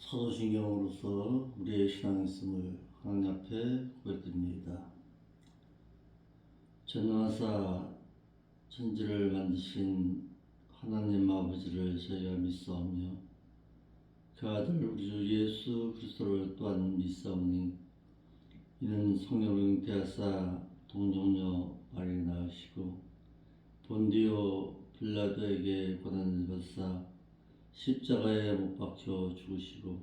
사도신경으로서 우리의 신앙의 있음을 하나님 앞에 고백드립니다. 전능하사 천지를 만드신 하나님 아버지를 저희가 믿사오며 그 아들 우리 주 예수 그리스도를 또한 믿사오니 이는 성령으로 잉태하사 동정녀 마리를 낳으시고 본디오 빌라도에게 고난을 받사 십자가에 못 박혀 죽으시고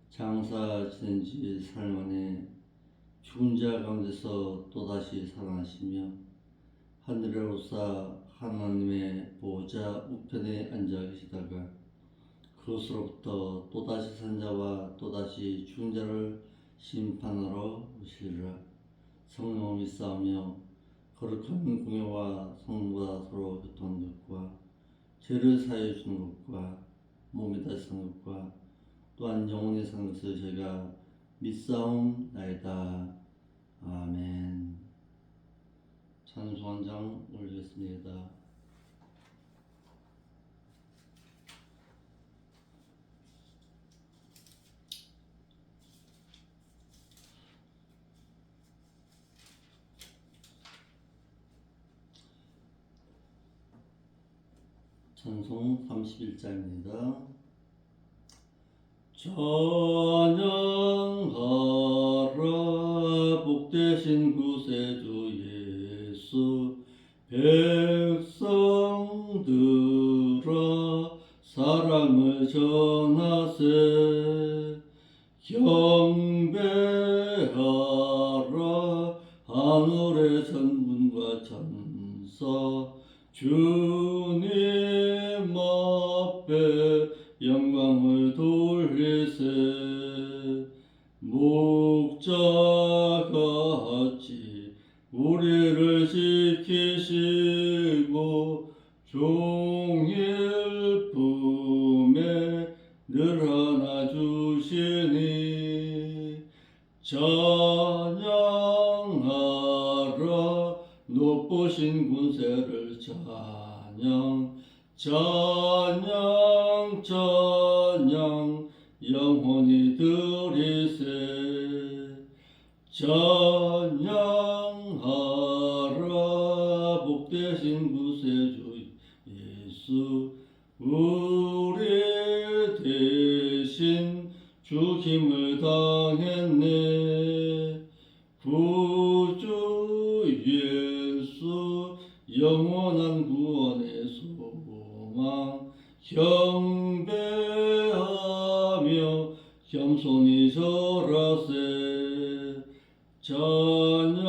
장사 지낸 지 사흘 만에 죽은 자 가운데서 또다시 살아나시며 하늘에 오르사 하나님의 보호자 우편에 앉아 계시다가 그것으로부터 또다시 산 자와 또다시 죽은 자를 심판하러 오시리라. 성령을 믿사오며 거룩한 공예와 성령보다 서로 교통하는 것과 죄를 사하여 주는 것과 몸에 다시 사는 것과 또한 영혼에 사는 것을 저희가 믿사옵나이다. 아멘. 찬송 한 장 올리겠습니다. 찬송 31장입니다. 찬양하라 복되신 구세주 예수 백성들아 사랑을 전하세 경배하라 하늘의 천군과 천사 주님 앞에 영광을 돌리세 목자같이 우리를 지키시고 종일 품에 늘 안아주시니 찬양하라 높으신 군세를 찬양 찬양 찬양 영원히 드리세 찬양하라 복되신 구세주 예수 우리 대신 죽임을 당했네 구주 예수 영원한 구원의 소망 경배하며 겸손히 절하세 찬양하라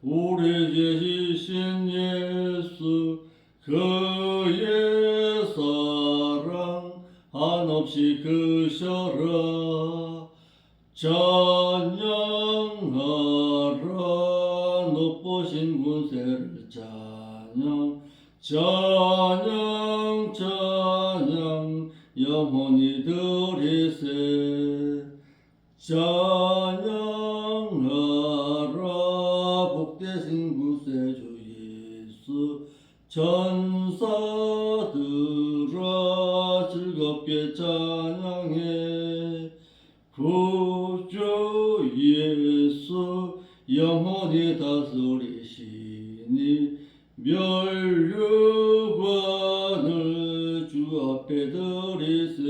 우리 죄지신 예수 그의 사랑 한없이 크셔라 찬양하라 높으신 군세를 찬양 찬양 찬양 영원히 드리세 찬양하라 복되신 구세주 예수 천사들아 즐겁게 찬양해 구주 예수 영원히 다스리시니 멸류관을 주 앞에 드리세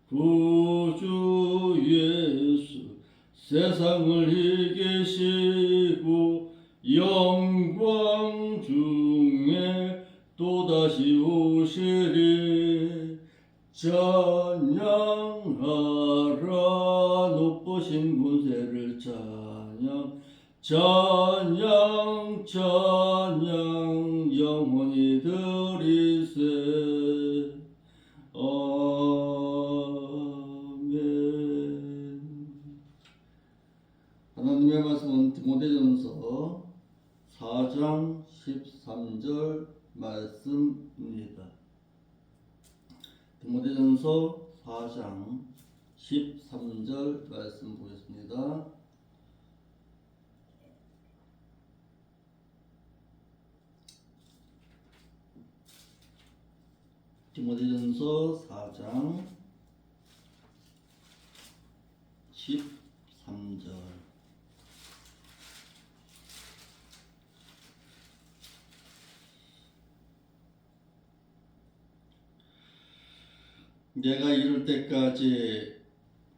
구주 예수 세상을 이기시고 영광 중에 또다시 오시리 찬양하라 높으신 군세를 찬양 찬양 찬양 영원히 드리세 아멘. 하나님의 말씀은 디모데전서 4장 13절 말씀입니다. 디모데전서 4장 13절 말씀 보겠습니다. 디모데전서 4장 13절. 내가 이룰 때까지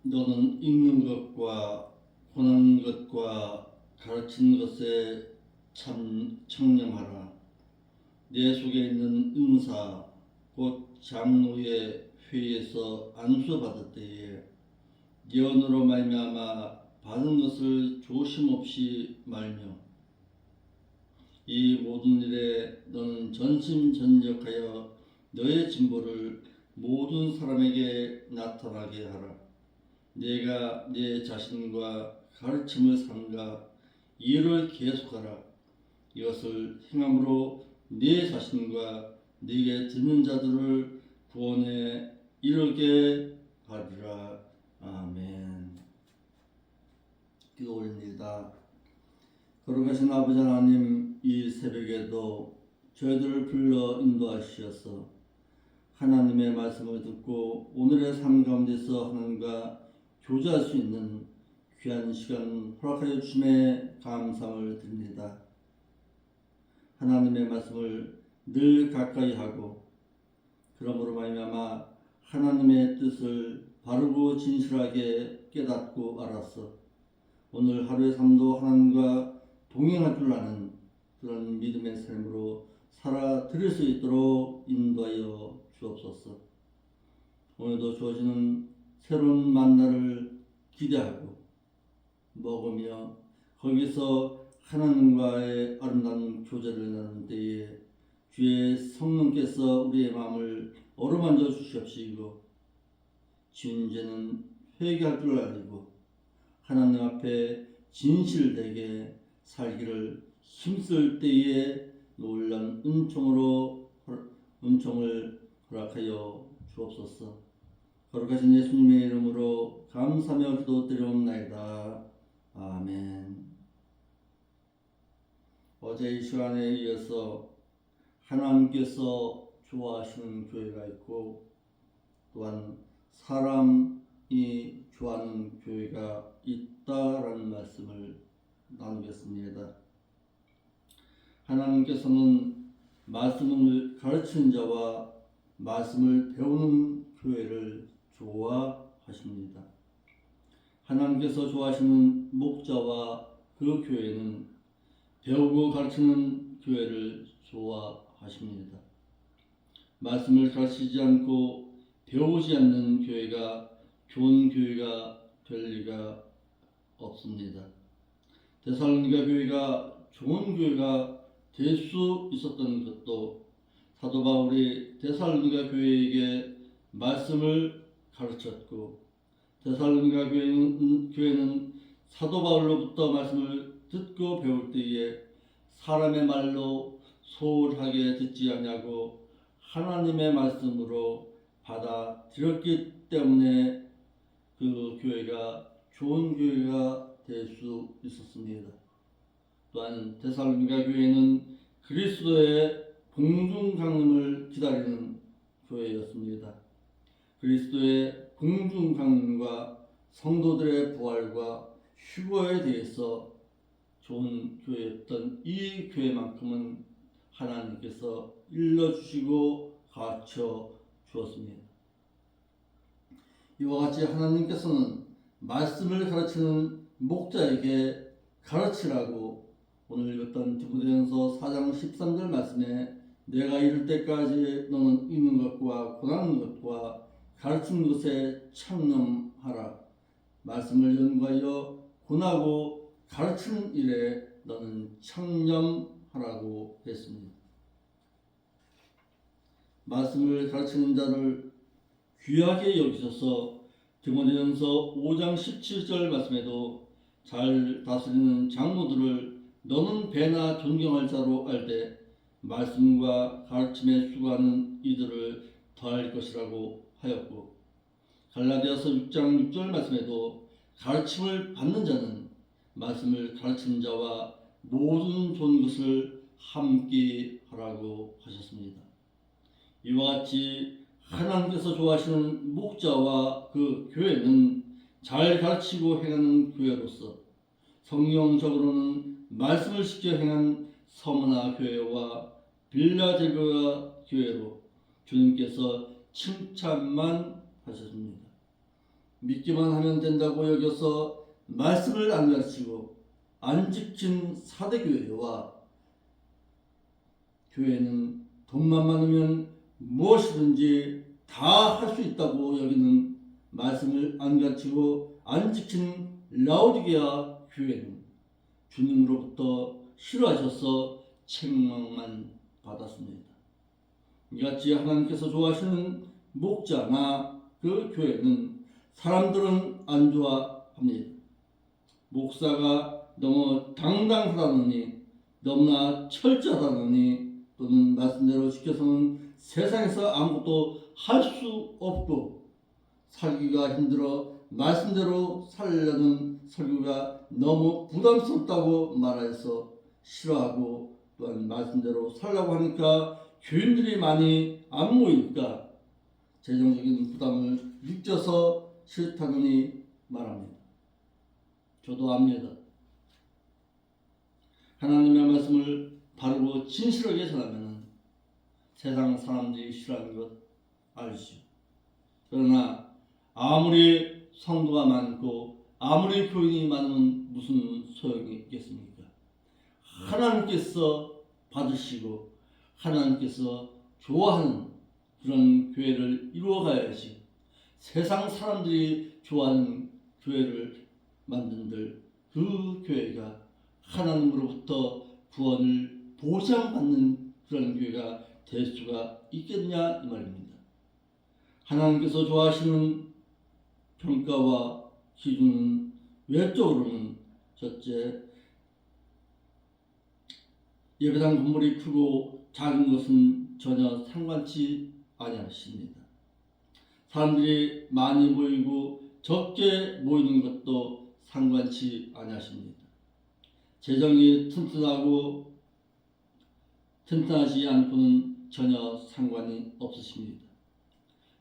너는 읽는 것과 고난 것과 가르치는 것에 참 청렴하라. 내 속에 있는 은사 곧 장로의 회의에서 안수받을 때에 예언으로 말미암아 받은 것을 조심없이 말며 이 모든 일에 너는 전심전력하여 너의 진보를 모든 사람에게 나타나게 하라. 내가 내 자신과 가르침을 삼가 이를 계속하라. 이것을 행함으로 네 자신과 네게 듣는 자들을 구원에 이르게 하리라. 아멘. 기도 올립니다. 거룩하신 아버지 하나님, 이 새벽에도 저희들을 불러 인도하시어서 하나님의 말씀을 듣고 오늘의 삶 가운데서 하나님과 교제할 수 있는 귀한 시간 허락하여 주심에 감사를 드립니다. 하나님의 말씀을 늘 가까이 하고 그러므로 말미암아 하나님의 뜻을 바르고 진실하게 깨닫고 알아서 오늘 하루의 삶도 하나님과 동행할 줄 아는 그런 믿음의 삶으로 살아 드릴 수 있도록 인도하여 주옵소서. 오늘도 주어지는 새로운 만나를 기대하고 먹으며 거기서 하나님과의 아름다운 교제를 나눈 때에 주의 성령께서 우리의 마음을 어루만져 주시옵시고 지은 죄는 회개할 줄 알고 하나님 앞에 진실되게 살기를 힘쓸 때에 놀란 은총을 허락하여 주옵소서. 거룩하신 예수님의 이름으로 감사하며 기도드리옵나이다. 아멘. 어제 이 시간에 이어서 하나님께서 좋아하시는 교회가 있고 또한 사람이 좋아하는 교회가 있다라는 말씀을 나누겠습니다. 하나님께서는 말씀을 가르치는 자와 말씀을 배우는 교회를 좋아하십니다. 하나님께서 좋아하시는 목자와 그 교회는 배우고 가르치는 교회를 좋아하십니다. 말씀을 가르치지 않고 배우지 않는 교회가 좋은 교회가 될 리가 없습니다. 데살로니가 교회가 좋은 교회가 될 수 있었던 것도 사도 바울이 데살로니가 교회에게 말씀을 가르쳤고 데살로니가 교회는 사도 바울로부터 말씀을 듣고 배울 때에 사람의 말로 소홀하게 듣지 않냐고 하나님의 말씀으로 받아들였기 때문에 그 교회가 좋은 교회가 될 수 있었습니다. 또한 데살로니가 교회는 그리스도의 공중 강림을 기다리는 교회였습니다. 그리스도의 공중 강림과 성도들의 부활과 휴거에 대해서 좋은 교회였던 이 교회만큼은 하나님께서 일러주시고 가르쳐 주었습니다. 이와 같이 하나님께서는 말씀을 가르치는 목자에게 가르치라고 오늘 읽었던 디모데전서 4장 13절 말씀에 내가 이룰 때까지 너는 읽는 것과 고난하는 것과 가르치는 것에 청렴하라. 말씀을 연구하여 권하고 가르치는 일에 너는 청렴하라고 했습니다. 말씀을 가르치는 자를 귀하게 여기셔서 디모데전서 5장 17절 말씀에도 잘 다스리는 장로들을 너는 배나 존경할 자로 알되 말씀과 가르침에 수고하는 이들을 더할 것이라고 하였고 갈라디아서 6장 6절 말씀에도 가르침을 받는 자는 말씀을 가르치는 자와 모든 좋은 것을 함께 하라고 하셨습니다. 이와 같이 하나님께서 좋아하시는 목자와 그 교회는 잘 가르치고 행하는 교회로서 성경적으로는 말씀을 지켜 행한 서머나 교회와 빌라델비아 교회로 주님께서 칭찬만 하셨습니다. 믿기만 하면 된다고 여겨서 말씀을 안 가르치고 안 지킨 사대교회와 교회는 돈만 많으면 무엇이든지 다 할 수 있다고 여기는 말씀을 안 가르치고 안 지킨 라오디게아 교회는 주님으로부터 싫어하셔서 책망만 받았습니다. 이같이 하나님께서 좋아하시는 목자나 그 교회는 사람들은 안 좋아합니다. 목사가 너무 당당하다느니 너무나 철저하다느니 또는 말씀대로 지켜서는 세상에서 아무것도 할 수 없고 살기가 힘들어 말씀대로 살려는 설교가 너무 부담스럽다고 말하여서 싫어하고 또한 말씀대로 살라고 하니까 교인들이 많이 안 모이니까 재정적인 부담을 느껴서 싫다느니 말합니다. 저도 압니다. 하나님의 말씀을 바르고 진실하게 전하면 세상 사람들이 싫어하는 것 알죠. 그러나 아무리 성도가 많고 아무리 교인이 많으면 무슨 소용이 있겠습니까? 하나님께서 받으시고 하나님께서 좋아하는 그런 교회를 이루어가야지 세상 사람들이 좋아하는 교회를 만든들 그 교회가 하나님으로부터 구원을 보장받는 그런 교회가 될 수가 있겠냐 이 말입니다. 하나님께서 좋아하시는 평가와 기준은 외적으로는 첫째, 예배당 건물이 크고 작은 것은 전혀 상관치 아니하십니다. 사람들이 많이 모이고 적게 모이는 것도 상관치 아니하십니다. 재정이 튼튼하지 않고는 전혀 상관이 없으십니다.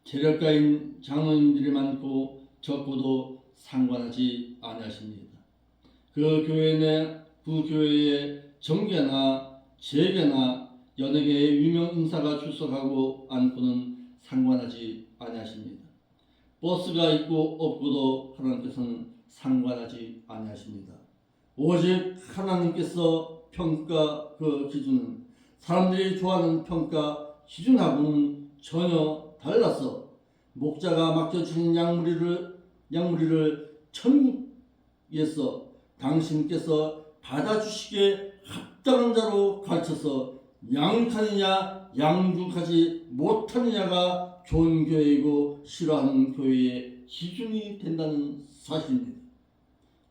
재력가인 장로님들이 많고 적고도 상관하지 아니하십니다. 그 교회의 정계나 재계나 여러 개의 유명 인사가 출석하고 않고는 상관하지 아니하십니다. 버스가 있고 없고도 하나님께서는 상관하지 아니하십니다. 오직 하나님께서 평가 그 기준은 사람들이 좋아하는 평가 기준하고는 전혀 달라서 목자가 맡겨주신 양무리를 천국에서 당신께서 받아주시기에 합당한 자로 가르쳐서 양육하느냐 양육하지 못하느냐가 좋은 교회이고 싫어하는 교회의 기준이 된다는 사실입니다.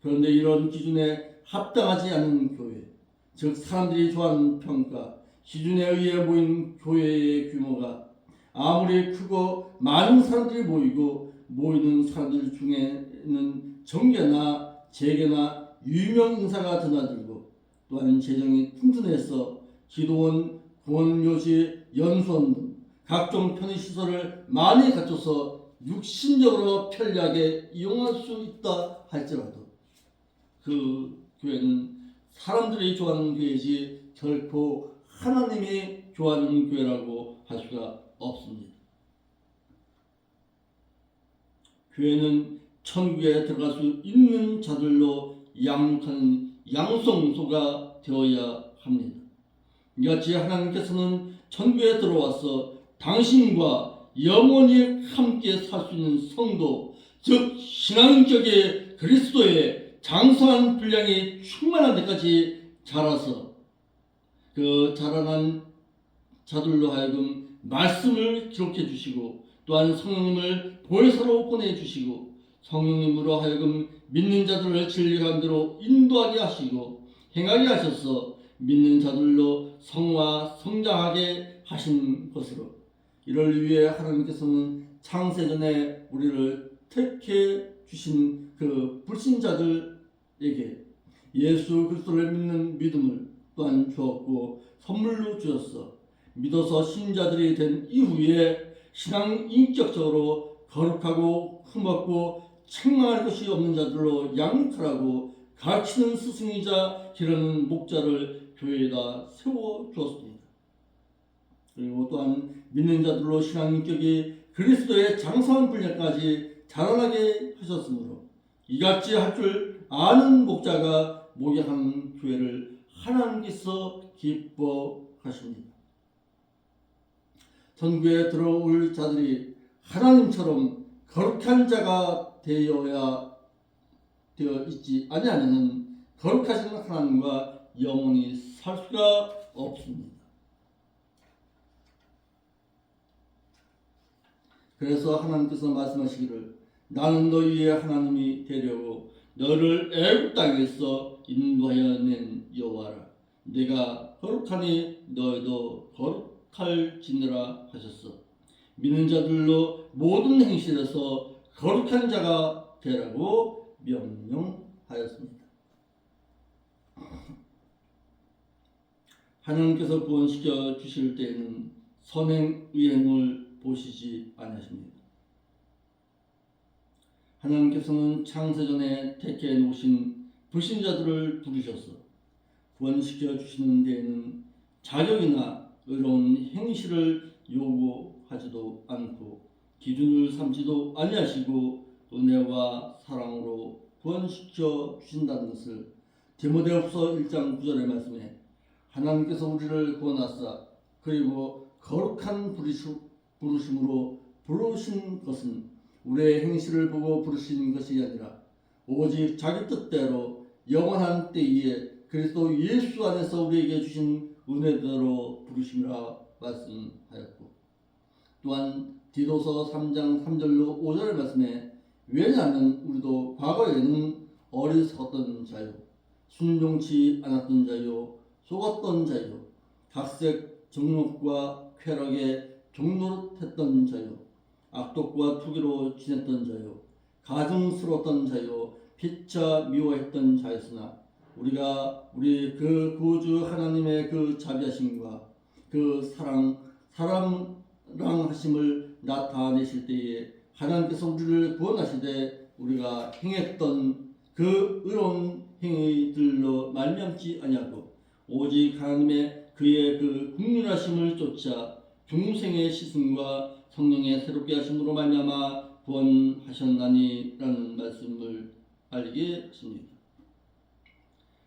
그런데 이런 기준에 합당하지 않은 교회, 즉 사람들이 좋아하는 평가, 기준에 의해 모인 교회의 규모가 아무리 크고 많은 사람들이 모이는 사람들 중에는 정계나 재계나 유명 인사가 드나들고 또한 재정이 튼튼해서 기도원, 구원묘지, 연수원 등 각종 편의시설을 많이 갖춰서 육신적으로 편리하게 이용할 수 있다 할지라도 그 교회는 사람들이 좋아하는 교회이지 결코 하나님이 좋아하는 교회라고 할 수가 없습니다. 교회는 천국에 들어갈 수 있는 자들로 양육하는 양성소가 되어야 합니다. 이같이 하나님께서는 천국에 들어와서 당신과 영원히 함께 살 수 있는 성도, 즉 신앙적인 그리스도의 장성한 분량이 충만한 데까지 자라서 그 자라난 자들로 하여금 말씀을 기록해 주시고 또한 성령님을 보혜사로 보내주시고 성령님으로 하여금 믿는 자들을 진리가운데로 인도하게 하시고 행하게 하셔서 믿는 자들로 성화 성장하게 하신 것으로 이를 위해 하나님께서는 창세전에 우리를 택해 주신 그 불신자들에게 예수 그리스도를 믿는 믿음을 또한 주었고 선물로 주었어 믿어서 신자들이 된 이후에 신앙 인격적으로 거룩하고 흠없고 책망할 것이 없는 자들로 양육하라고 가르치는 스승이자 기르는 목자를 교회에다 세워주었습니다. 그리고 또한 믿는 자들로 신앙 인격이 그리스도의 장성한 분야까지 자라나게 하셨으므로 이같이 할 줄 아는 목자가 목양하는 교회를 하나님께서 기뻐하십니다. 천국에 들어올 자들이 하나님처럼 거룩한 자가 되어 있지 아니하면은 거룩하신 하나님과 영원히 살 수가 없습니다. 그래서 하나님께서 말씀하시기를 나는 너희의 하나님이 되려고 너를 애굽 땅에서 인도하여 낸 여호와라. 내가 거룩하니 너희도 거룩할지니라 하셨어. 믿는 자들로 모든 행실에서 거룩한 자가 되라고 명령하였습니다. 하나님께서 구원시켜 주실 때에는 선행 의행을 보시지 아니하십니다. 하나님께서는 창세전에 택해 놓으신 불신자들을 부르셔서 구원시켜 주시는 데에는 자격이나 의로운 행실을 요구하지도 않고 기준을 삼지도 아니하시고 은혜와 사랑으로 구원시켜 주신다는 것을 디모데후서 1장 9절의 말씀에 하나님께서 우리를 구원하사 그리고 거룩한 부르심으로 부르신 것은 우리의 행실을 보고 부르신 것이 아니라 오직 자기 뜻대로 영원한 때에 그리스도 예수 안에서 우리에게 주신 은혜대로 부르심이라 말씀하였고, 또한 디도서 3장 3절로 5절의 말씀에 왜냐하면 우리도 과거에는 어리석었던 자요 순종치 않았던 자요 속았던 자요 각색 정욕과 쾌락에 종노릇했던 자요 악독과 투기로 지냈던 자요 가증스러웠던 자요 피차 미워했던 자였으나 우리가 우리 그 구주 하나님의 그 자비하심과 그 사랑하심을 나타내실 때에 하나님께서 우리를 구원하시되 우리가 행했던 그 의로운 행위들로 말미암지 아니하고 오직 하나님의 그의 그 국률하심을 쫓아 중생의 시승과 성령의 새롭게 하심으로 말미암아 구원하셨나니라는 말씀을 알게 하십니다.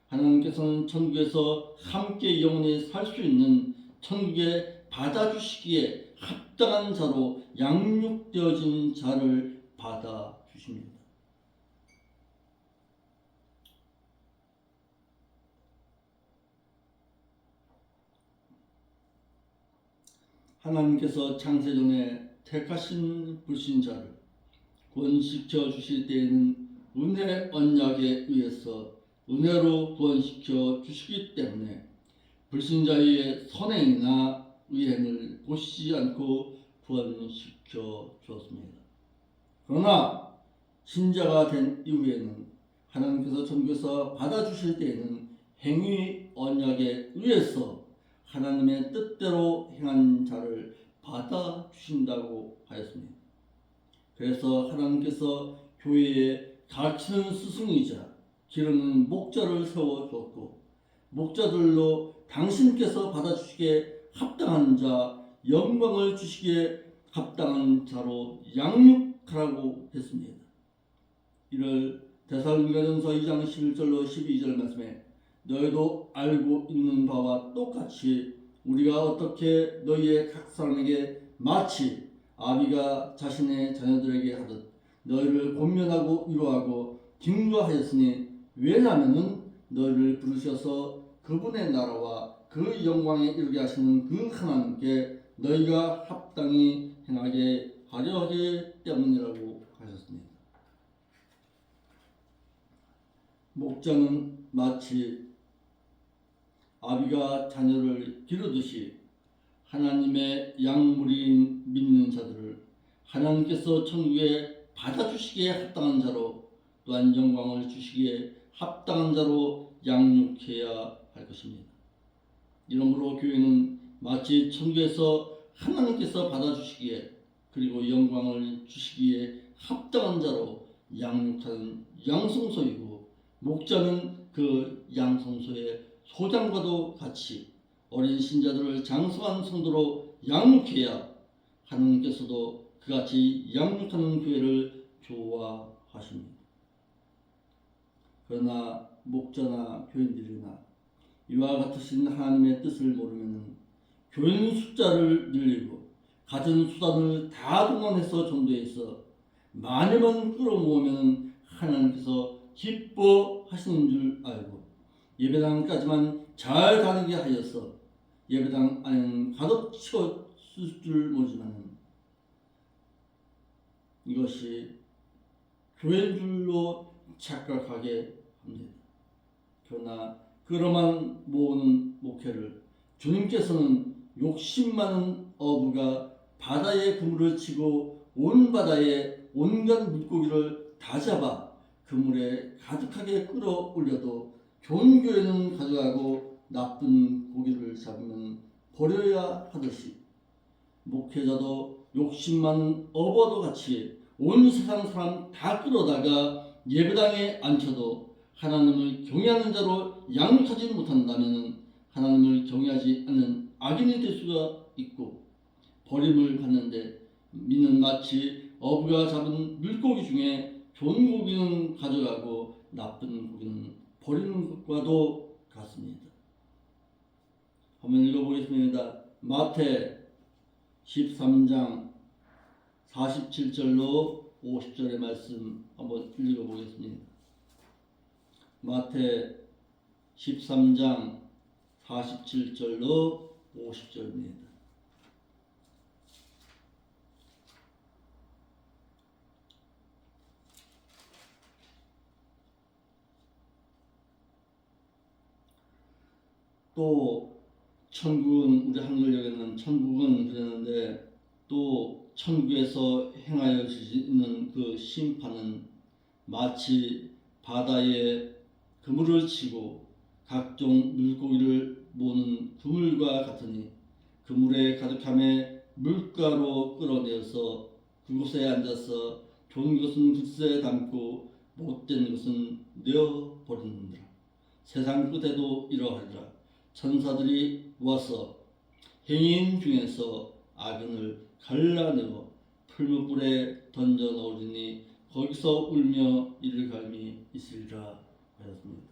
하나님께서는 천국에서 함께 영원히 살 수 있는 천국에 받아주시기에 합당한 자로 양육되어진 자를 받아주십니다. 하나님께서 창세전에 택하신 불신자를 구원시켜 주실 때에는 은혜 언약에 의해서 은혜로 구원시켜 주시기 때문에 불신자의 선행이나 의행을 보시지 않고 구원시켜 주었습니다. 그러나 신자가 된 이후에는 하나님께서 천국에서 받아주실 때에는 행위 언약에 의해서 하나님의 뜻대로 행한 자를 받아주신다고 하였습니다. 그래서 하나님께서 교회에 가르치는 스승이자 기르는 목자를 세워주었고 목자들로 당신께서 받아주시기에 합당한 자, 영광을 주시기에 합당한 자로 양육하라고 했습니다. 이를 데살로니가전서 2장 11절로 12절 말씀에 너희도 알고 있는 바와 똑같이 우리가 어떻게 너희의 각 사람에게 마치 아비가 자신의 자녀들에게 하듯 너희를 권면하고 위로하고 격려하였으니 왜냐하면 너희를 부르셔서 그분의 나라와 그 영광에 이르게 하시는 그 하나님께 너희가 합당히 행하게 하려 하기 때문이라고 하셨습니다. 목자는 마치 아비가 자녀를 기르듯이 하나님의 양물인 믿는 자들을 하나님께서 천국에 받아주시기에 합당한 자로 또한 영광을 주시기에 합당한 자로 양육해야 할 것입니다. 이러므로 교회는 마치 천국에서 하나님께서 받아주시기에 그리고 영광을 주시기에 합당한 자로 양육하는 양성소이고, 목자는 그 양성소의 소장과도 같이 어린 신자들을 장성한 성도로 양육해야 하나님께서도 그같이 양육하는 교회를 좋아하십니다. 그러나 목자나 교인들이나 이와 같으신 하나님의 뜻을 모르면 교인 숫자를 늘리고 가진 수단을 다 동원해서 전도에 있어 많이만 끌어모으면 하나님께서 기뻐하시는 줄 알고 예배당까지만 잘 다니게 하여서 예배당 안에는 가득 채웠을 줄 모르지만 이것이 교회인 줄로 착각하게 합니다. 그러나 그러만 모으는 목회를 주님께서는 욕심 많은 어부가 바다에 그물을 치고 온 바다에 온갖 물고기를 다 잡아 그물에 가득하게 끌어올려도 좋은 교회는 가져가고 나쁜 고기를 잡으면 버려야 하듯이 목회자도 욕심 많은 어부와도 같이 온 세상 사람 다 끌어다가 예배당에 앉혀도 하나님을 경외하는 자로 양육하지 못한다면 하나님을 경외하지 않는 악인이 될 수가 있고, 버림을 받는데 믿는 마치 어부가 잡은 물고기 중에 좋은 고기는 가져가고 나쁜 고기는 버리는 것과도 같습니다. 한번 읽어보겠습니다. 마태 13장 47절로 50절의 말씀 한번 읽어보겠습니다. 마태 13장 47절로 50절입니다. 또 천국은, 우리 한글역에는 천국은 그랬는데, 또 천국에서 행하여지는 그 심판은 마치 바다에 그물을 치고 각종 물고기를 모는 그물과 같으니 그물에 가득함에 물가로 끌어내어서 그곳에 앉아서 좋은 것은 붓에 담고 못된 것은 내어 버리느니라. 세상 끝에도 이러하리라. 천사들이 와서 행인 중에서 악인을 갈라내어 풀무불에 던져 넣으리니 거기서 울며 이를 갈미 있으리라 하였습니다.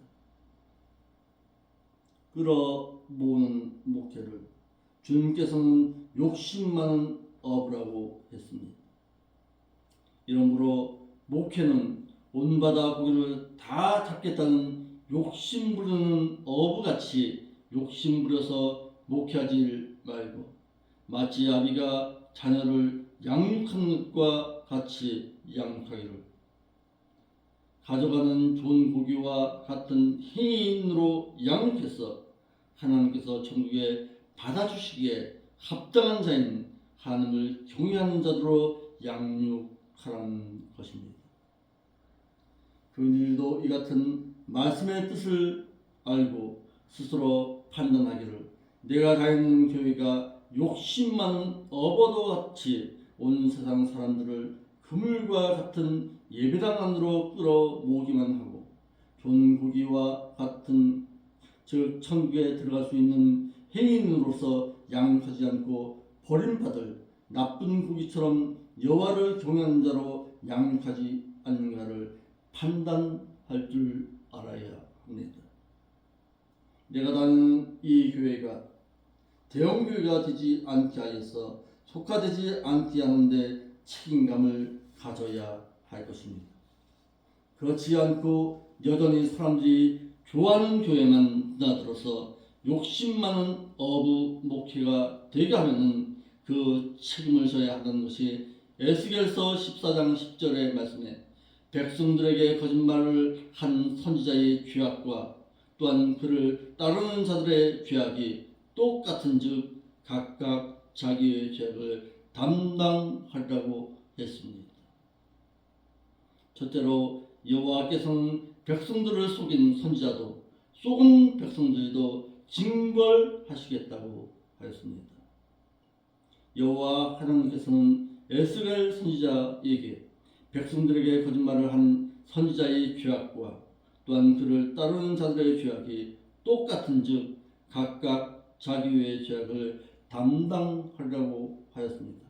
끌어모으는 목회를 주님께서는 욕심 많은 어부라고 했습니다. 이러므로 목회는 온 바다 고기를 다 잡겠다는 욕심 부리는 어부같이 욕심 부려서 목회하지 말고 마치 아비가 자녀를 양육하는 것과 같이 양육하기를, 가져가는 좋은 고기와 같은 행인으로 양육해서 하나님께서 천국에 받아주시기에 합당한 자인 하나님을 경외하는 자들로 양육하라는 것입니다. 교인들도 이 같은 말씀의 뜻을 알고 스스로 판단하기를, 내가 다니는 교회가 욕심 많은 어부와 같이 온 세상 사람들을 그물과 같은 예배당 안으로 끌어모으기만 하고 좋은 고기와 같은 즉 천국에 들어갈 수 있는 행인으로서 양육하지 않고 버림받을 나쁜 고기처럼 여호와를 경외하는 자로 양육하지 않는가를 판단할 줄 알아야 합니다. 내가 다니는 이 교회가 대형교회가 되지 않게 하여서 속화되지 않게 하는데 책임감을 가져야 할 것입니다. 그렇지 않고 여전히 사람들이 좋아하는 교회만 드나들어서 욕심 많은 어부 목회가 되게 하면은 그 책임을 져야 한다는 것이 에스겔서 14장 10절의 말씀에 백성들에게 거짓말을 한 선지자의 죄악과 또한 그를 따르는 자들의 죄악이 똑같은즉 각각 자기의 죄악을 담당하리라고 했습니다. 첫째로 여호와께서는 백성들을 속인 선지자도 속은 백성들도 징벌하시겠다고 하였습니다. 여호와 하나님께서는 에스겔 선지자에게 백성들에게 거짓말을 한 선지자의 죄악과 또한 그를 따르는 자들의 죄악이 똑같은즉 각각 자기의 죄악을 담당하리라고 하였습니다.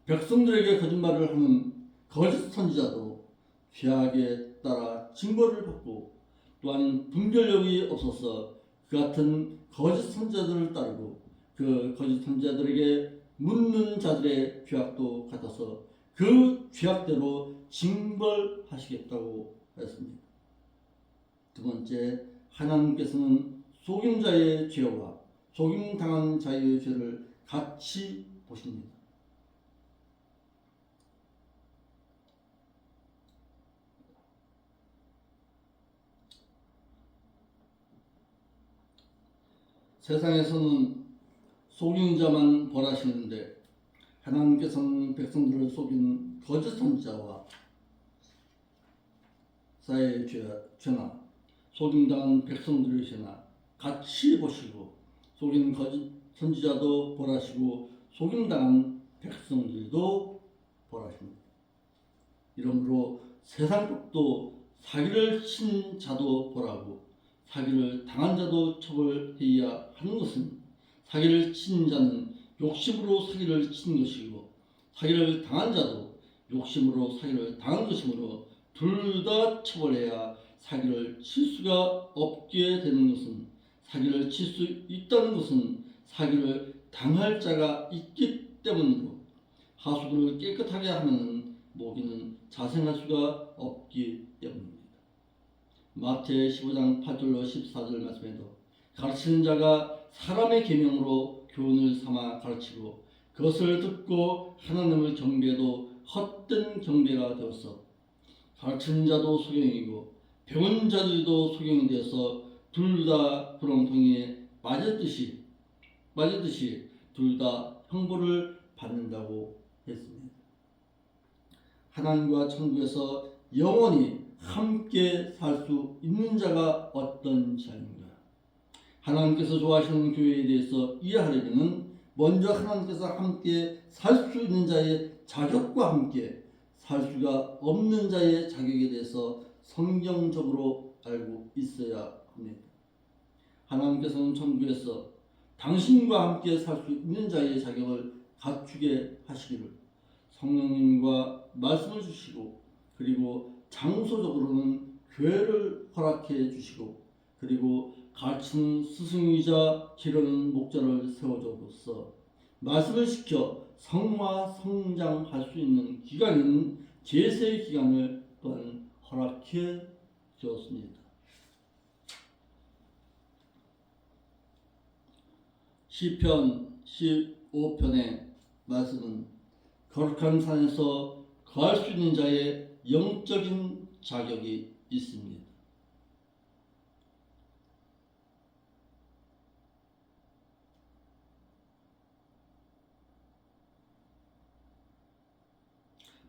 백성들에게 거짓말을 하는 거짓 선지자도 죄악에 따라 징벌을 받고 또한 분별력이 없어서 그 같은 거짓 선지자들을 따르고 그 거짓 선지자들에게 묻는 자들의 죄악도 같아서 그 죄악대로 징벌하시겠다고 하였습니다. 두 번째, 하나님께서는 속임자의 죄와 속임당한 자의 죄를 같이 보십니다. 세상에서는 속인 자만 벌하시는데 하나님께서는 백성들을 속인 거짓 선지자와 사의 죄나 속임당한 백성들의 죄나 같이 보시고 속인 거짓 선지자도 벌하시고 속임당한 백성들도 벌하십니다. 이러므로 세상 쪽도 사기를 친 자도 벌하고 사기를 당한 자도 처벌해야 하는 것은 사기를 친 자는 욕심으로 사기를 친 것이고 사기를 당한 자도 욕심으로 사기를 당한 것이므로 둘 다 처벌해야 사기를 칠 수가 없게 되는 것은 사기를 칠 수 있다는 것은 사기를 당할 자가 있기 때문이고 하수구를 깨끗하게 하면 모기는 자생할 수가 없기 때문입니다. 마태 15장 8절로 14절 말씀에도 가르치는 자가 사람의 계명으로 교훈을 삼아 가르치고 그것을 듣고 하나님을 경배해도 헛된 경배가 되어서 가르치는 자도 소경이고 배운 자들도 소경이 되어서 둘 다 구렁텅이에 빠졌듯이 둘 다 형벌을 받는다고 했습니다. 하나님과 천국에서 영원히 함께 살 수 있는 자가 어떤 자인가? 하나님께서 좋아하시는 교회에 대해서 이해하려면 먼저 하나님께서 함께 살 수 있는 자의 자격과 함께 살 수가 없는 자의 자격에 대해서 성경적으로 알고 있어야 합니다. 하나님께서는 천국에서 당신과 함께 살 수 있는 자의 자격을 갖추게 하시기를 성령님과 말씀을 주시고 그리고 장소적으로는 교회를 허락해 주시고 그리고 가르치는 스승이자 기르는 목자를 세워줘서 말씀을 시켜 성화 성장할 수 있는 기간인 제세 기간을 또한 허락해 주었습니다. 시편 15편의 말씀은 거룩한 산에서 거할 수 있는 자의 영적인 자격이 있습니다.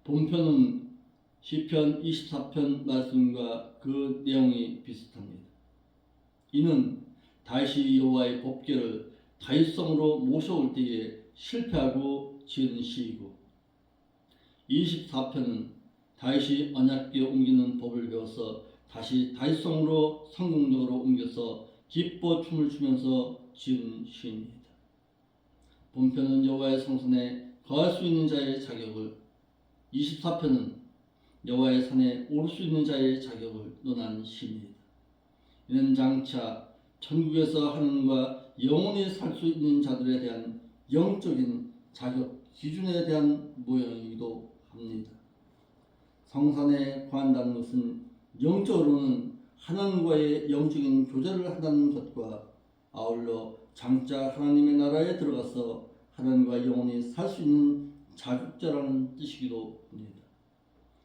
본편은 시편 24편 말씀과 그 내용이 비슷합니다. 이는 다윗이 여호와의 법궤를 다윗성으로 모셔올 때에 실패하고 지은 시이고 24편은 다윗이 언약궤 옮기는 법을 배워서 다시 다윗성으로 성공적으로 옮겨서 기뻐 춤을 추면서 지은 시입니다. 본편은 여호와의 성산에 거할 수 있는 자의 자격을 24편은 여호와의 산에 오를 수 있는 자의 자격을 논한 시입니다. 이는 장차 천국에서 하나님과 영원히 살 수 있는 자들에 대한 영적인 자격 기준에 대한 모형이기도 합니다. 성산에 거한다는 것은 영적으로는 하나님과의 영적인 교제를 한다는 것과 아울러 장차 하나님의 나라에 들어가서 하나님과 영원히 살 수 있는 자격자라는 뜻이기도 합니다.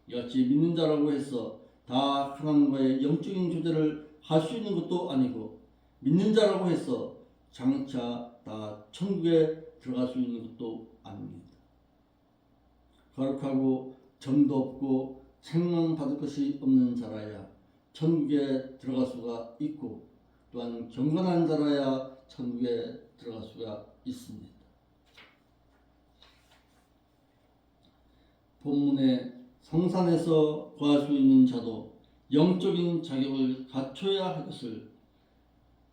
이같이 믿는 자라고 해서 다 하나님과의 영적인 교제를 할 수 있는 것도 아니고 믿는 자라고 해서 장차 다 천국에 들어갈 수 있는 것도 아닙니다. 거룩하고 점도 없고 책망 받을 것이 없는 자라야 천국에 들어갈 수가 있고 또한 경건한 자라야 천국에 들어갈 수가 있습니다. 본문의 성산에서 거할 수 있는 자도 영적인 자격을 갖춰야 할 것을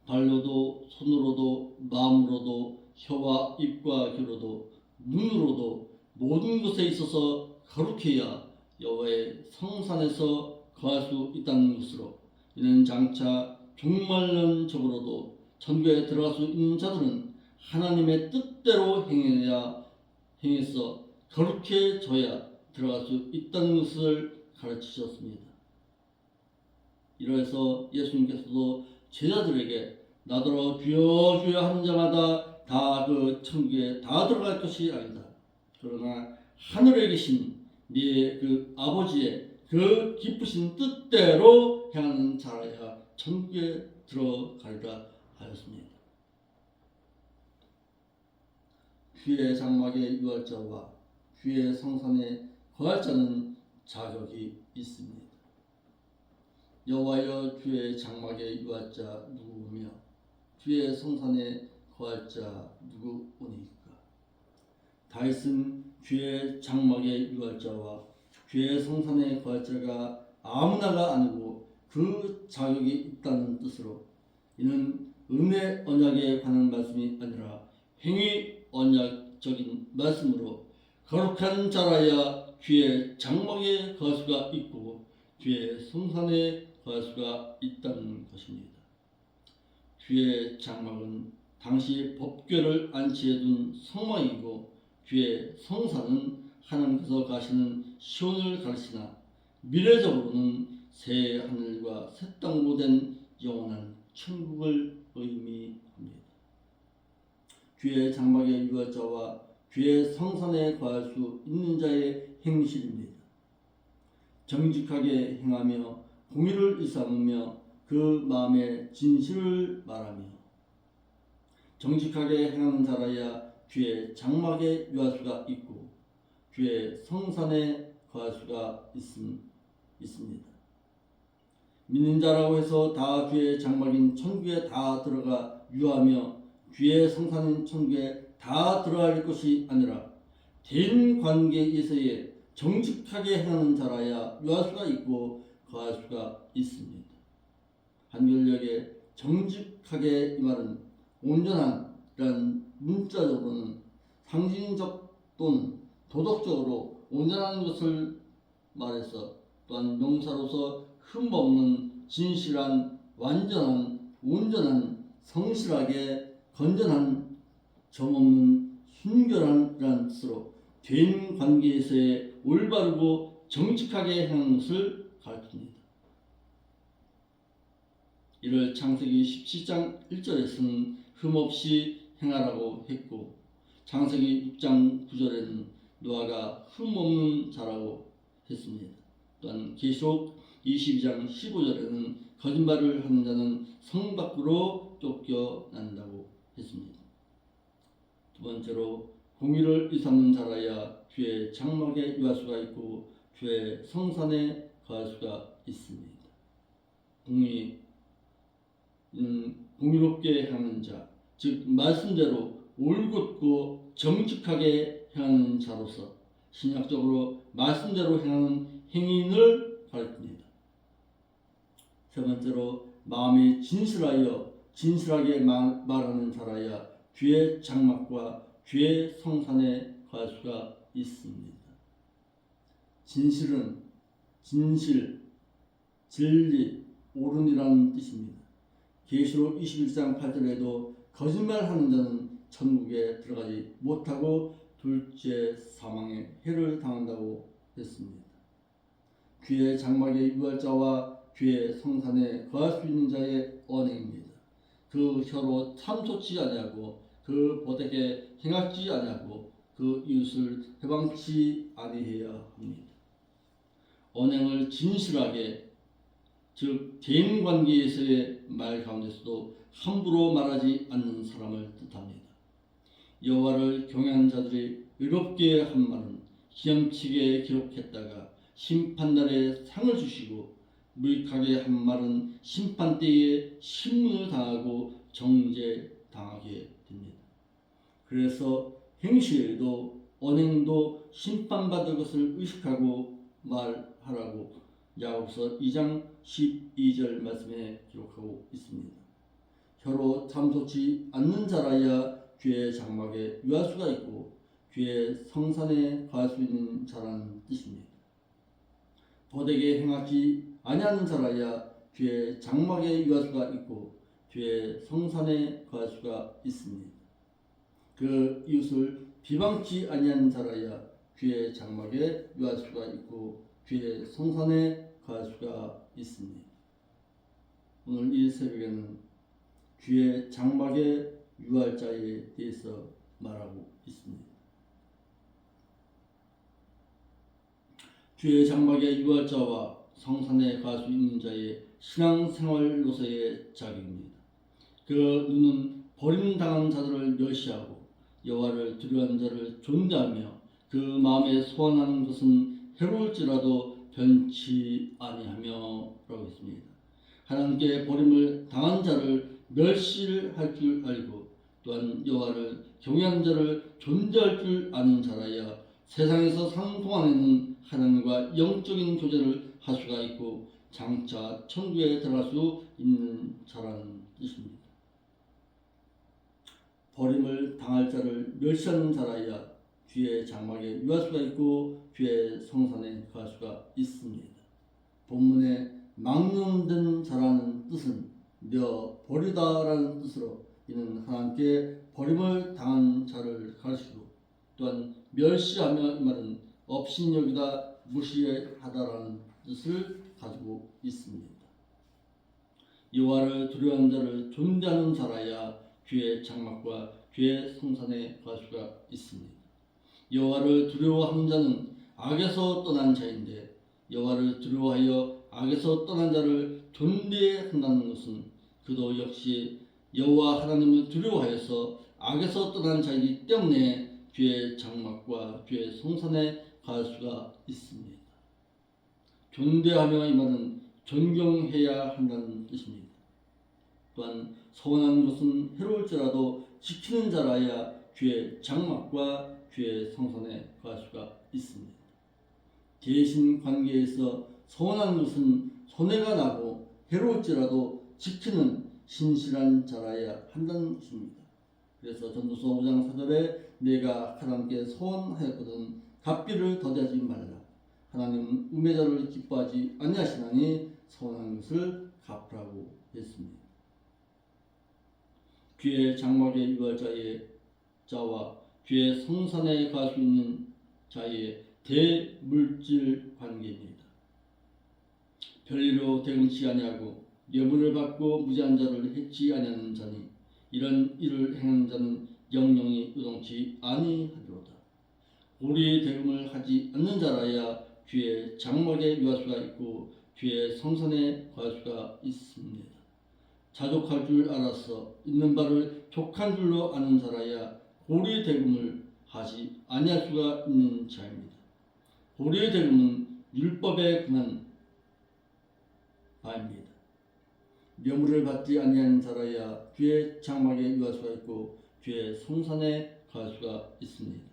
발로도 손으로도 마음으로도 혀와 입과 귀로도 눈으로도 모든 것에 있어서 거룩해야 여호와의 성산에서 거할 수 있다는 것으로, 이는 장차 종말론적으로도 천국에 들어갈 수 있는 자들은 하나님의 뜻대로 행해서 거룩해져야 들어갈 수 있다는 것을 가르치셨습니다. 이러해서 예수님께서도 제자들에게 나더러 주여 주여 하는 자마다 다 그 천국에 다 들어갈 것이 아니다. 그러나 하늘에 계신 네 그 아버지의 그 기쁘신 뜻대로 행하는 자라야 천국에 들어가리라 하였습니다. 주의 장막에 유할 자와 주의 성산에 거할 자는 자격이 있습니다. 여호와여 주의 장막에 유할 자 누구며 주의 성산에 거할 자 누구오니까. 다윗은 주의 장막에 유할 자와 주의 성산에 거할 자가 아무나가 아니고 그 자격이 있다는 뜻으로, 이는 은혜 언약에 관한 말씀이 아니라 행위 언약적인 말씀으로 거룩한 자라야 주의 장막에 거할 수가 있고 주의 성산에 거할 수가 있다는 것입니다. 주의 장막은 당시 법궤를 안치해 둔 성막이고 주의 성산은 하나님께서 가시는 시온을 가르치나 미래적으로는 새 하늘과 새 땅으로 된 영원한 천국을 의미합니다. 주의 장막에 유할 자와 주의 성산에 거할 수 있는 자의 행실입니다. 정직하게 행하며 공의를 일삼으며 그 마음의 진실을 말하며 정직하게 행하는 자라야 주의 장막에 유할 수가 있고 주의 성산에 거할 수가 있습니다. 믿는 자라고 해서 다 주의 장막인 천국에 다 들어가 유하며 주의 성산인 천국에 다 들어갈 것이 아니라 대인 관계에서의 정직하게 행하는 자라야 유할 수가 있고 거할 수가 있습니다. 한글역에 정직하게 이 말은 온전한이라는 문자적으로는 상징적 또는 도덕적으로 온전한 것을 말해서, 또한 명사로서 흠없는 진실한 완전한 온전한 성실하게 건전한 점없는 순결한이라는 뜻으로 대인 관계에서의 올바르고 정직하게 행하는 것을 가르칩니다. 이를 창세기 17장 1절에서는 흠없이 행하라고 했고 창세기 6장 9절에는 노아가 흠없는 자라고 했습니다. 또한 계시록 22장 15절에는 거짓말을 하는 자는 성 밖으로 쫓겨난다고 했습니다. 두 번째로 공의를 일삼는 자라야 주의 장막에 유할 수가 있고 주의 성산에 거할 수가 있습니다. 공의롭게 행하는 자, 즉 말씀대로 올곧고 정직하게 행하는 자로서 신약적으로 말씀대로 행하는 행인을 가르칩니다. 세 번째로 마음이 진실하여 진실하게 말하는 자라야 주의 장막과 주의 성산에 거할 수가 있습니다. 진실은 진실, 진리, 옳은이라는 뜻입니다. 계시록 21장 8절에도 거짓말하는 자는 천국에 들어가지 못하고 둘째 사망의 해를 당한다고 했습니다. 주의 장막에 유할 자와 주의 성산에 거할 수 있는 자의 언행입니다. 그 혀로 참소치 아니하고 그 보되게 행하지 아니하고 그 이웃을 해방치 아니해야 합니다. 언행을 진실하게, 즉 대인관계에서의 말 가운데서도 함부로 말하지 않는 사람을 뜻합니다. 여호와를 경외하는 자들이 의롭게 한 말은 기념치게 기록했다가 심판날에 상을 주시고 무익하게 한 말은 심판때에 신문을 당하고 정죄당하게 됩니다. 그래서 행실에도 언행도 심판받을 것을 의식하고 말하라고 야고보서 2장 12절 말씀에 기록하고 있습니다. 혀로 참소치 않는 자라야 귀의 장막에 유할 수가 있고 귀의 성산에 갈 수 있는 자라는 뜻입니다. 도되게 행하지 아니하는 자라야 귀의 장막에 유할 수가 있고 귀의 성산에 갈 수가 있습니다. 그 이웃을 비방치 아니하는 자라야 귀의 장막에 유할 수가 있고 귀의 성산에 갈 수가 있습니다. 오늘 이 새벽에는 귀의 장막에 유할 자에 대해서 말하고 있습니다. 귀의 장막에 유할 자와 성산에 갈 수 있는 자의 신앙생활로서의 자격입니다. 그 눈은 버림당한 자들을 멸시하고 여호와를 두려워하는 자를 존대하며 그 마음에 소원하는 것은 해로울지라도 변치 아니하며라고 했습니다. 하나님께 버림을 당한 자를 멸시할 줄 알고 또한 여호와를 경외하는 자를 존대할 줄 아는 자라야 세상에서 사는 동안에는 하나님과 영적인 교제를 할 수가 있고 장차 천국에 들어갈 수 있는 자라는 뜻입니다. 버림을 당할 자를 멸시하는 자라야 귀의 장막에 유할 수가 있고 귀의 성산에 갈 수가 있습니다. 본문에 망령된 자라는 뜻은 며 버리다라는 뜻으로 이는 하나님께 버림을 당한 자를 가르치고 또한 멸시하며 이 말은 업신여기다 무시하다라는 뜻을 가지고 있습니다. 여호와를 두려워하는 자를 존대하는 자라야 귀의 장막과 귀의 성산에 갈 수가 있습니다. 여호와를 두려워하는 자는 악에서 떠난 자인데 여호와를 두려워하여 악에서 떠난 자를 존대한다는 것은 그도 역시 여호와 하나님을 두려워하여서 악에서 떠난 자이기 때문에 귀의 장막과 귀의 성산에 갈 수가 있습니다. 존대하며 이 말은 존경해야 한다는 뜻입니다. 또한 서원하는 것은 해로울지라도 지키는 자라야 귀의 장막과 귀의 성산에 갈 수가 있습니다. 대신 관계에서 서원하는 것은 손해가 나고 해로울지라도 지키는 신실한 자라야 한다는 것입니다. 그래서 전도서 5장 4절에 내가 하나님께 서원하였거든 값비를 더디하지 말라. 하나님은 우매자를 기뻐하지 아니하시나니 서원하는 것을 갚으라고 했습니다. 귀의 장막에 유할 자와 귀의 성산에 갈 수 있는 자의 대물질 관계입니다. 별리로 대금치 아니하고 뇌물을 받고 무지한 자를 해치 아니하는 자니 이런 일을 행하는 자는 영영이 의동치 아니하리로다. 고리의 대금을 하지 않는 자라야 귀의 장막에 유할 수가 있고 귀의 성산에 갈 수가 있습니다. 자족할 줄 알아서 있는 바를 족한 줄로 아는 자라야 고리의 대금을 하지 아니할 수가 있는 자입니다. 고리의 대금은 율법에 관한 바입니다. 뇌물을 받지 아니하는 자라야 귀의 장막에 유할 수가 있고 귀의 성산에 갈 수가 있습니다.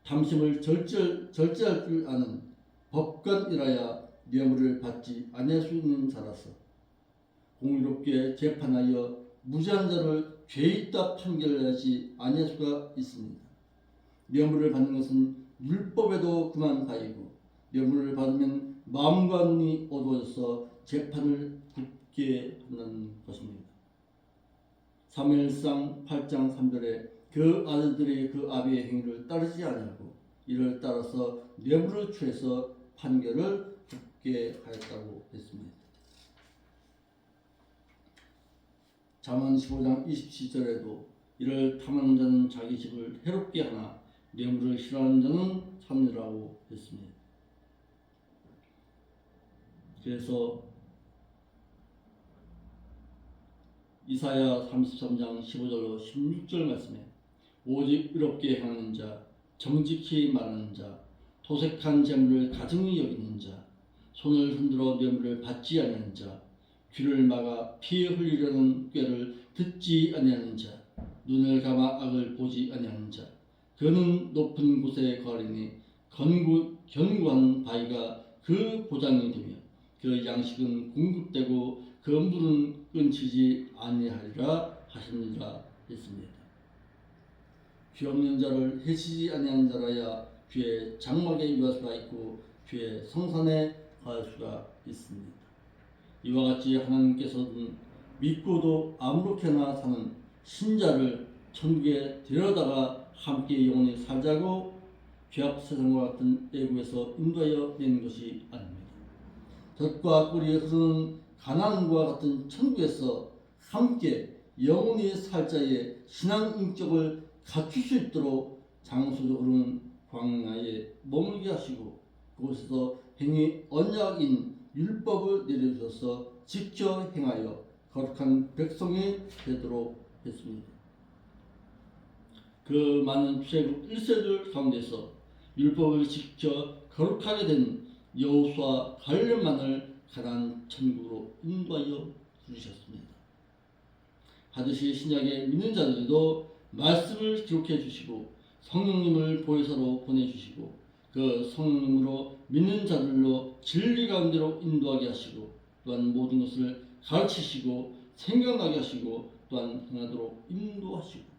탐심을 절제할 줄 아는 법관이라야 뇌물을 받지 아니할 수 있는 자라서 공의롭게 재판하여 무죄한 자를 죄 있다 판결하지 아니할 수가 있습니다. 뇌물을 받는 것은 율법에도 금한 바이고 뇌물을 받으면 마음과 눈이 어두워져서 재판을 굳게 한다는 것입니다. 사무엘상 8장 3절에 그 아들들이 그 아비의 행위를 따르지 아니하고 이를 따라서 뇌물을 취해서 판결을 굳게 하였다고 했습니다. 잠언 15장 27절에도 이를 탐하는 자는 자기 집을 해롭게 하나 뇌물을 싫어하는 자는 참으라고 했습니다. 그래서 이사야 33장 15절로 16절 말씀에 오직 의롭게 행하는 자, 정직히 말하는 자, 도색한 재물을 가증히 여기는 자, 손을 흔들어 뇌물을 받지 아니하는 자, 귀를 막아 피 흘리려는 꾀를 듣지 아니하는 자, 눈을 감아 악을 보지 아니하는 자, 그는 높은 곳에 거하리니 견고한 바위가 그 보장이 되며 그 양식은 공급되고 그 물은 끊치지 아니하리라 하시니라 했습니다. 귀 없는 자를 해치지 아니한 자라야 귀의 장막에 유할 수가 있고 귀의 성산에 거할 수가 있습니다. 이와 같이 하나님께서는 믿고도 아무렇게나 사는 신자를 천국에 데려다가 함께 영원히 살자고 죄악 세상과 같은 애국에서 인도하여 내는 것이 아닙니다. 젖과 꿀이 흐르는 가나안과 같은 천국에서 함께 영원히 살 자의 신앙 인격을 갖출 수 있도록 장소적으로는 광야에 머물게 하시고 그곳에서 행위 언약인 율법을 내려주셔서 지켜 행하여 거룩한 백성이 되도록 했습니다. 그 많은 출애굽 1세들 가운데서 율법을 지켜 거룩하게 된 여호수아 갈렙만을 가나안 천국으로 인도하여 주셨습니다. 하듯이 신약의 믿는 자들도 말씀을 기록해 주시고 성령님을 보혜사로 보내주시고 그 성령님으로 믿는 자들로 진리 가운데로 인도하게 하시고 또한 모든 것을 가르치시고 생각나게 하시고 또한 행하도록 인도하시고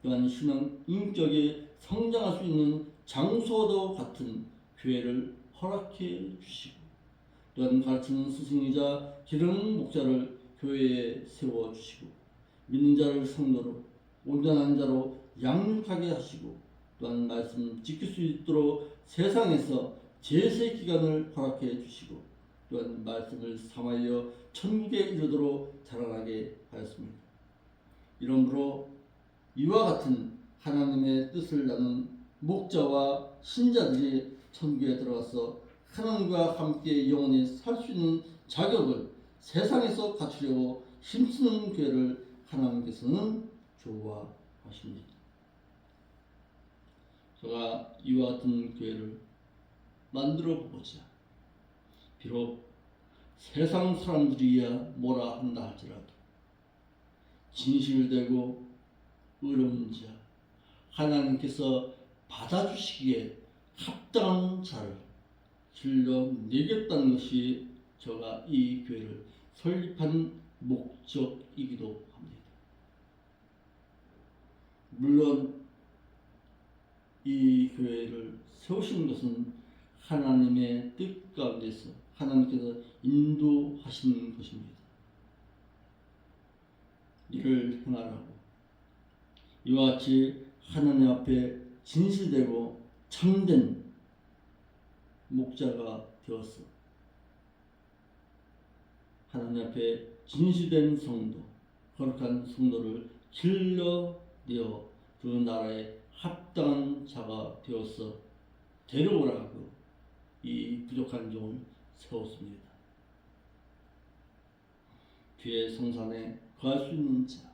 또한 신앙 인격이 성장할 수 있는 장소와도 같은 교회를 허락해 주시고 또한 가르치는 스승이자 기르는 목자를 교회에 세워주시고 믿는 자를 성도로 온전한 자로 양육하게 하시고 또한 말씀 지킬 수 있도록 세상에서 제세 기간을 허락해 주시고 또한 말씀을 삼하여 천국에 이르도록 자라나게 하였습니다. 이러므로 이와 같은 하나님의 뜻을 나눈 목자와 신자들이 천국에 들어가서 하나님과 함께 영원히 살 수 있는 자격을 세상에서 갖추려고 힘쓰는 교회를 하나님께서는 좋아하십니다. 제가 이와 같은 교회를 만들어 보고자 비록 세상 사람들이야 뭐라 한다 할지라도 진실되고 의로운 자 하나님께서 받아주시기에 합당한 자를 길러내겠다는 것이 제가 이 교회를 설립한 목적이기도 합니다. 물론 이 교회를 세우신 것은 하나님의 뜻 가운데서 하나님께서 인도하시는 것입니다. 이를 행하라고 이와 같이 하나님 앞에 진실되고 참된 목자가 되었어. 하나님 앞에 진실된 성도, 거룩한 성도를 길러내어 그 나라에 합당한 자가 되어서 데려오라고 이 부족한 종을 세웠습니다. 주의 성산에 거할 수 있는 자,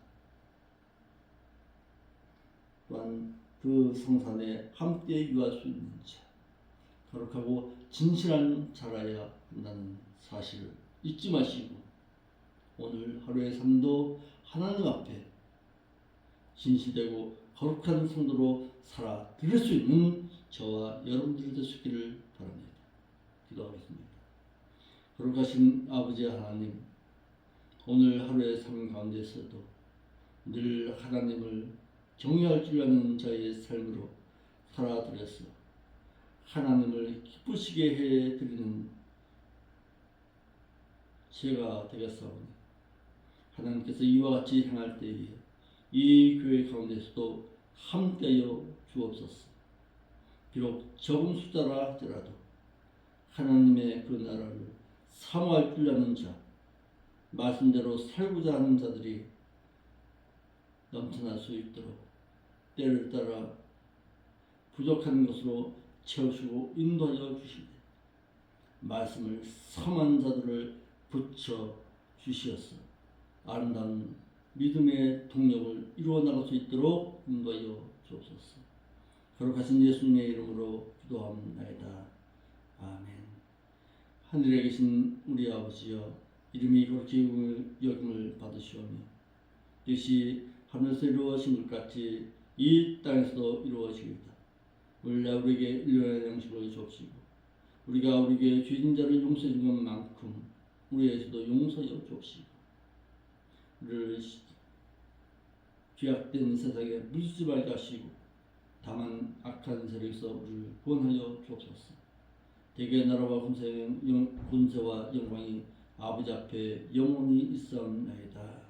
또한 그 성산에 함께 유할 수 있는 자, 거룩하고 진실한 자라야 한다는 사실을 잊지 마시고 오늘 하루의 삶도 하나님 앞에 진실되고 거룩한 성도로 살아 드릴 수 있는 저와 여러분들이 되시기를 바랍니다. 기도하겠습니다. 거룩하신 아버지 하나님, 오늘 하루의 삶 가운데서도 늘 하나님을 경외할 줄 아는 자의 삶으로 살아드려서 하나님을 기쁘시게 해드리는 제가 되겠사오니 하나님께서 이와 같이 행할 때에 이 교회 가운데서도 함께하여 주옵소서. 비록 적은 숫자라 할지라도 하나님의 그 나라를 사모할 줄 아는 자, 말씀대로 살고자 하는 자들이 넘쳐날 수 있도록 때를 따라 부족한 것으로 채우시고 인도하여 주시되 말씀을 삼한 자들을 붙여 주시어서 아름다운 믿음의 동력을 이루어 나갈 수 있도록 인도하여 주옵소서. 거룩하신 예수님의 이름으로 기도합나이다. 아멘. 하늘에 계신 우리 아버지여, 이름이 거룩히 여김을 받으시오며 뜻이 하늘에서 이루어진 것 같이 이 땅에서도 이루어지겠다. 원래 우리에게 일용할 양식을 주옵시고 우리가 우리에게 죄진 자를 용서해 준 것만큼 우리에게서도 용서하여 주옵시고 우리를 죄악된 세상에 물쓰지 말게 하시고 다만 악한 세력에서 우리를 구원하여 주옵소서. 대개 나라와 군세와 영광이 아버지 앞에 영원히 있사옵나이다.